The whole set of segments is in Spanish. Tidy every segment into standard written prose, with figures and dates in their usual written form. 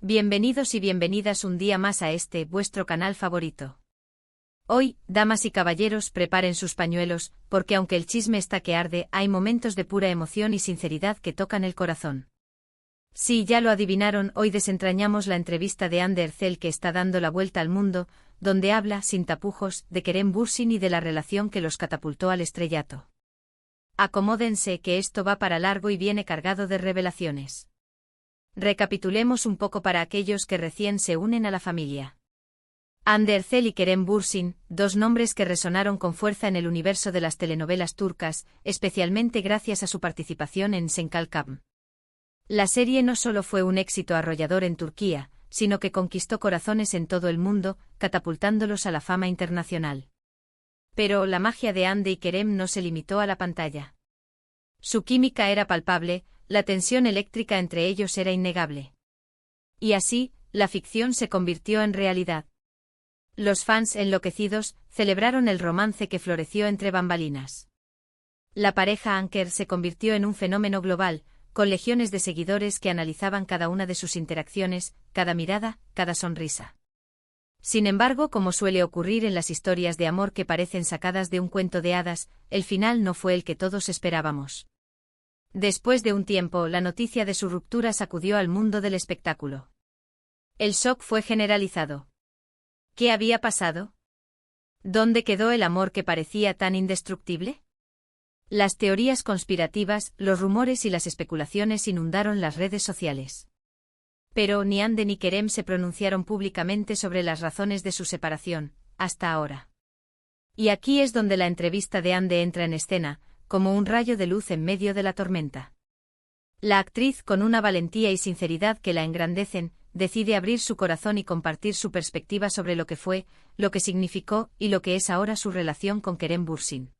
Bienvenidos y bienvenidas un día más a vuestro canal favorito. Hoy, damas y caballeros, preparen sus pañuelos, porque aunque el chisme está que arde, hay momentos de pura emoción y sinceridad que tocan el corazón. Sí, ya lo adivinaron, hoy desentrañamos la entrevista de Ander Ercel que está dando la vuelta al mundo, donde habla, sin tapujos, de Kerem Bürsin y de la relación que los catapultó al estrellato. Acomódense que esto va para largo y viene cargado de revelaciones. Recapitulemos un poco para aquellos que recién se unen a la familia. Ander Ercel y Kerem Bürsin, dos nombres que resonaron con fuerza en el universo de las telenovelas turcas, especialmente gracias a su participación en Senkalkam. La serie no solo fue un éxito arrollador en Turquía, sino que conquistó corazones en todo el mundo, catapultándolos a la fama internacional. Pero la magia de Hande y Kerem no se limitó a la pantalla. Su química era palpable, la tensión eléctrica entre ellos era innegable. Y así, la ficción se convirtió en realidad. Los fans enloquecidos celebraron el romance que floreció entre bambalinas. La pareja Anker se convirtió en un fenómeno global, con legiones de seguidores que analizaban cada una de sus interacciones, cada mirada, cada sonrisa. Sin embargo, como suele ocurrir en las historias de amor que parecen sacadas de un cuento de hadas, el final no fue el que todos esperábamos. Después de un tiempo, la noticia de su ruptura sacudió al mundo del espectáculo. El shock fue generalizado. ¿Qué había pasado? ¿Dónde quedó el amor que parecía tan indestructible? Las teorías conspirativas, los rumores y las especulaciones inundaron las redes sociales. Pero ni Hande ni Kerem se pronunciaron públicamente sobre las razones de su separación, hasta ahora. Y aquí es donde la entrevista de Hande entra en escena, como un rayo de luz en medio de la tormenta. La actriz, con una valentía y sinceridad que la engrandecen, decide abrir su corazón y compartir su perspectiva sobre lo que fue, lo que significó y lo que es ahora su relación con Kerem Bürsin.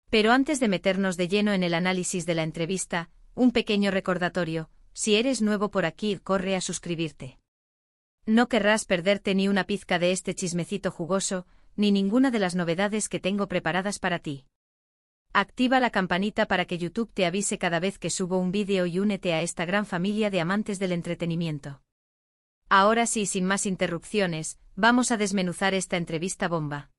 Pero antes de meternos de lleno en el análisis de la entrevista, un pequeño recordatorio: si eres nuevo por aquí, corre a suscribirte. No querrás perderte ni una pizca de este chismecito jugoso, ni ninguna de las novedades que tengo preparadas para ti. Activa la campanita para que YouTube te avise cada vez que subo un vídeo y únete a esta gran familia de amantes del entretenimiento. Ahora sí, sin más interrupciones, vamos a desmenuzar esta entrevista bomba.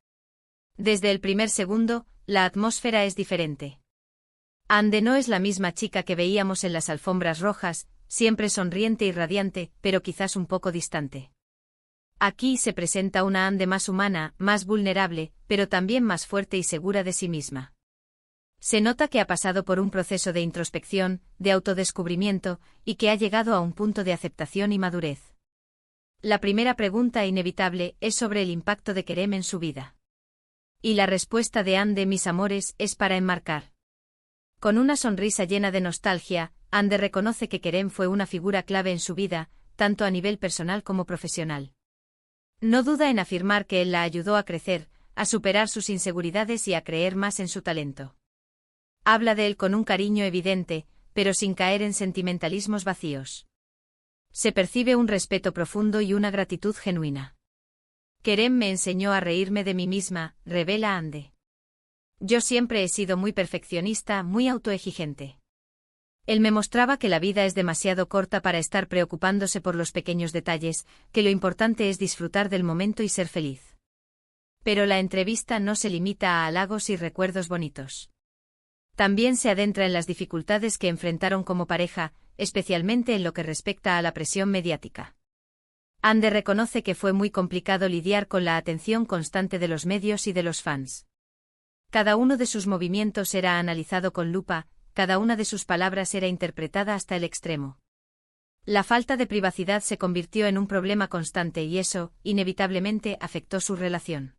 Desde el primer segundo, la atmósfera es diferente. Hande no es la misma chica que veíamos en las alfombras rojas, siempre sonriente y radiante, pero quizás un poco distante. Aquí se presenta una Hande más humana, más vulnerable, pero también más fuerte y segura de sí misma. Se nota que ha pasado por un proceso de introspección, de autodescubrimiento, y que ha llegado a un punto de aceptación y madurez. La primera pregunta inevitable es sobre el impacto de Kerem en su vida. Y la respuesta de Hande, mis amores, es para enmarcar. Con una sonrisa llena de nostalgia, Hande reconoce que Kerem fue una figura clave en su vida, tanto a nivel personal como profesional. No duda en afirmar que él la ayudó a crecer, a superar sus inseguridades y a creer más en su talento. Habla de él con un cariño evidente, pero sin caer en sentimentalismos vacíos. Se percibe un respeto profundo y una gratitud genuina. Kerem me enseñó a reírme de mí misma, revela Hande. Yo siempre he sido muy perfeccionista, muy autoexigente. Él me mostraba que la vida es demasiado corta para estar preocupándose por los pequeños detalles, que lo importante es disfrutar del momento y ser feliz. Pero la entrevista no se limita a halagos y recuerdos bonitos. También se adentra en las dificultades que enfrentaron como pareja, especialmente en lo que respecta a la presión mediática. Hande reconoce que fue muy complicado lidiar con la atención constante de los medios y de los fans. Cada uno de sus movimientos era analizado con lupa, cada una de sus palabras era interpretada hasta el extremo. La falta de privacidad se convirtió en un problema constante y eso, inevitablemente, afectó su relación.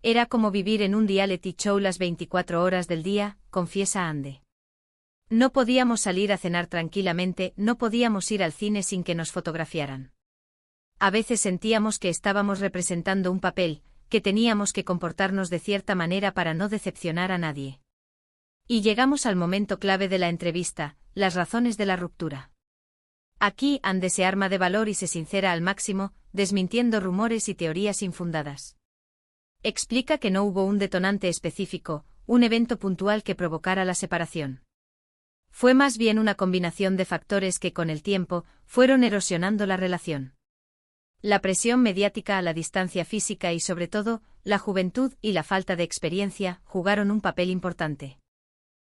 Era como vivir en un reality show las 24 horas del día, confiesa Hande. No podíamos salir a cenar tranquilamente, no podíamos ir al cine sin que nos fotografiaran. A veces sentíamos que estábamos representando un papel, que teníamos que comportarnos de cierta manera para no decepcionar a nadie. Y llegamos al momento clave de la entrevista, las razones de la ruptura. Aquí Hande se arma de valor y se sincera al máximo, desmintiendo rumores y teorías infundadas. Explica que no hubo un detonante específico, un evento puntual que provocara la separación. Fue más bien una combinación de factores que con el tiempo fueron erosionando la relación. La presión mediática a la distancia física y sobre todo, la juventud y la falta de experiencia jugaron un papel importante.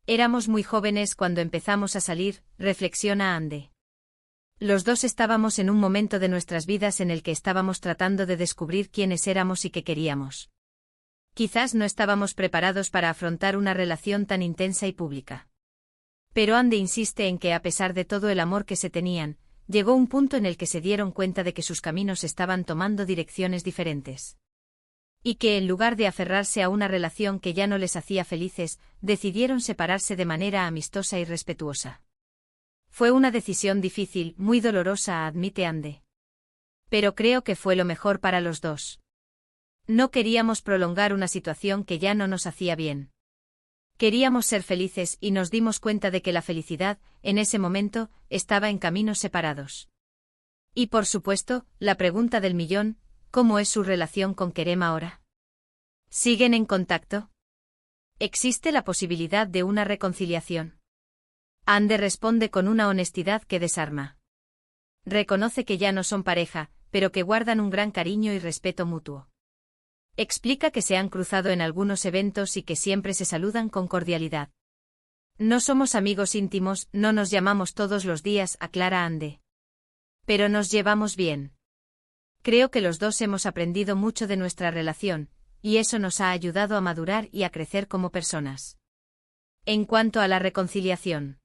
Éramos muy jóvenes cuando empezamos a salir, reflexiona Ande. Los dos estábamos en un momento de nuestras vidas en el que estábamos tratando de descubrir quiénes éramos y qué queríamos. Quizás no estábamos preparados para afrontar una relación tan intensa y pública. Pero Ande insiste en que a pesar de todo el amor que se tenían, llegó un punto en el que se dieron cuenta de que sus caminos estaban tomando direcciones diferentes. Y que en lugar de aferrarse a una relación que ya no les hacía felices, decidieron separarse de manera amistosa y respetuosa. Fue una decisión difícil, muy dolorosa, admite Ande. Pero creo que fue lo mejor para los dos. No queríamos prolongar una situación que ya no nos hacía bien. Queríamos ser felices y nos dimos cuenta de que la felicidad, en ese momento, estaba en caminos separados. Y por supuesto, la pregunta del millón, ¿cómo es su relación con Kerem ahora? ¿Siguen en contacto? ¿Existe la posibilidad de una reconciliación? Ande responde con una honestidad que desarma. Reconoce que ya no son pareja, pero que guardan un gran cariño y respeto mutuo. Explica que se han cruzado en algunos eventos y que siempre se saludan con cordialidad. No somos amigos íntimos, no nos llamamos todos los días, aclara Ande. Pero nos llevamos bien. Creo que los dos hemos aprendido mucho de nuestra relación, y eso nos ha ayudado a madurar y a crecer como personas. En cuanto a la reconciliación,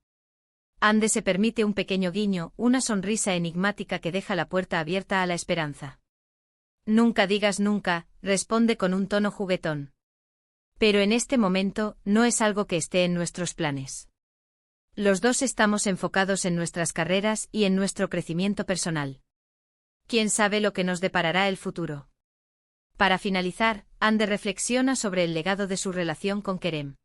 Ande se permite un pequeño guiño, una sonrisa enigmática que deja la puerta abierta a la esperanza. Nunca digas nunca, responde con un tono juguetón. Pero en este momento, no es algo que esté en nuestros planes. Los dos estamos enfocados en nuestras carreras y en nuestro crecimiento personal. ¿Quién sabe lo que nos deparará el futuro? Para finalizar, Ande reflexiona sobre el legado de su relación con Kerem.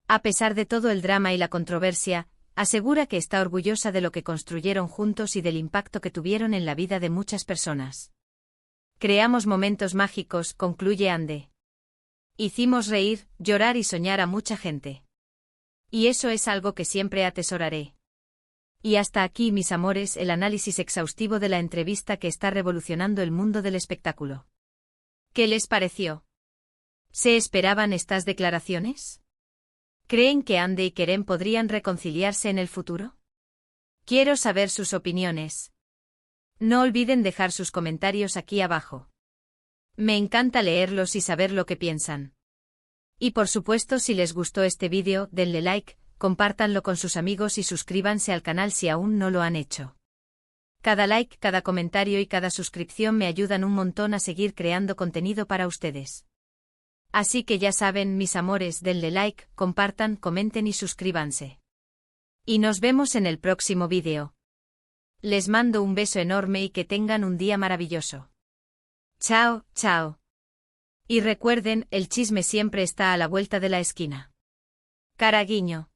A pesar de todo el drama y la controversia, asegura que está orgullosa de lo que construyeron juntos y del impacto que tuvieron en la vida de muchas personas. Creamos momentos mágicos, concluye Ande. Hicimos reír, llorar y soñar a mucha gente. Y eso es algo que siempre atesoraré. Y hasta aquí, mis amores, el análisis exhaustivo de la entrevista que está revolucionando el mundo del espectáculo. ¿Qué les pareció? ¿Se esperaban estas declaraciones? ¿Creen que Ande y Kerem podrían reconciliarse en el futuro? Quiero saber sus opiniones. No olviden dejar sus comentarios aquí abajo. Me encanta leerlos y saber lo que piensan. Y por supuesto, si les gustó este vídeo, denle like, compártanlo con sus amigos y suscríbanse al canal si aún no lo han hecho. Cada like, cada comentario y cada suscripción me ayudan un montón a seguir creando contenido para ustedes. Así que ya saben, mis amores, denle like, compartan, comenten y suscríbanse. Y nos vemos en el próximo vídeo. Les mando un beso enorme y que tengan un día maravilloso. Chao, chao. Y recuerden, el chisme siempre está a la vuelta de la esquina. Cara guiño.